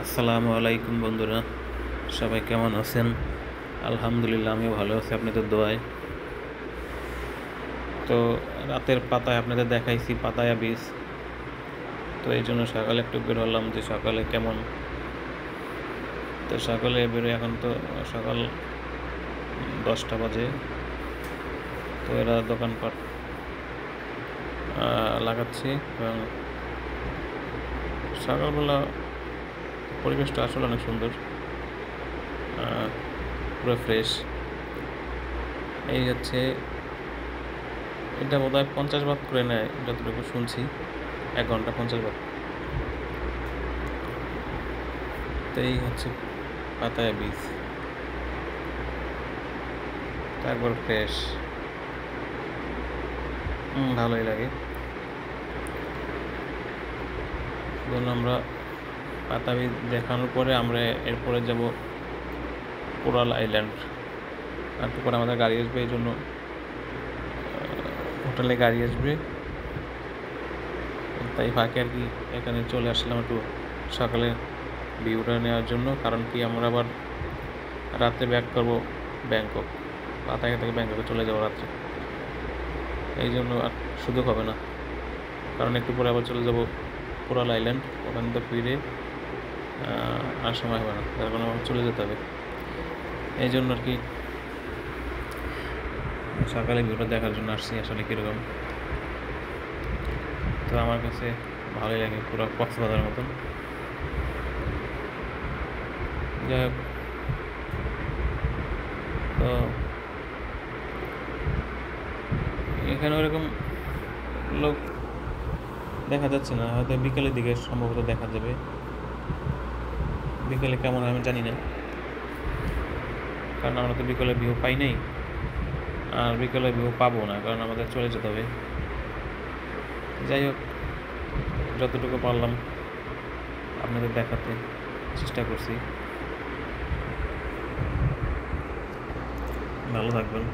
আসসালামু আলাইকুম বন্ধুরা, সবাই কেমন আছেন? আলহামদুলিল্লাহ, আমিও ভালো আছি আপনাদের দোয়ায়। তো রাতের পাতায় আপনাদের দেখাইছি পাতায়া বীজ। তো এই জন্য সকালে একটু বের হলাম যে সকালে কেমন। তো সকালে বেরোয়, এখন তো সকাল 10টা বাজে। তো এরা দোকানপাট লাগাচ্ছে এবং সকালবেলা পরিবেশটা আসলে অনেক সুন্দর, পুরো ফ্রেশ। এই হচ্ছে, এটা বোধ হয় 50 ভাগ করে নেয় যতটুকু শুনছি, 1 ঘন্টা 50 ভাগ। তো এই হচ্ছে পাতায়া বীজ, একবার ফ্রেশ, ভালোই লাগে। ধরুন আমরা পাতা বীজ দেখানোর পরে আমরা এরপরে যাব কোরাল আইল্যান্ড। আর পরে আমাদের গাড়ি আসবে, এই জন্য হোটেলে গাড়ি আসবে, তাই ফাঁকে আর কি এখানে চলে আসলাম একটু সকালে ভিউটা নেওয়ার জন্য। কারণ কি, আমরা আবার রাত্রে ব্যাক করবো ব্যাংকক, পাতায়া থেকে ব্যাংককে চলে যাবো রাত্রে। এই জন্য আর সুযোগ হবে না, কারণ একটু পরে আবার চলে যাব কোরাল আইল্যান্ড। ওখান থেকে ফিরে আর সময় হবে না, তার কারণে আমার চলে যেতে হবে। এই জন্য আর কি সকালে ভিউটা দেখার জন্য আসছি, আসলে কীরকম। তো আমার কাছে ভালোই লাগে, পুরো কক্সবাজারের মতন। যাই হোক, তো এখানে ওরকম লোক দেখা যাচ্ছে না, হয়তো বিকেলের দিকে সম্ভবত দেখা যাবে। বিকেলে কেমন হয় আমি জানি না, কারণ আমরা তো বিকেলে ভিউ পাই নাই, আর বিকেলে ভিউ পাবো না, কারণ আমাদের চলে যেতে হবে। যাই হোক, যতটুকু পারলাম আপনাদের দেখাতে চেষ্টা করছি। ভালো থাকবেন।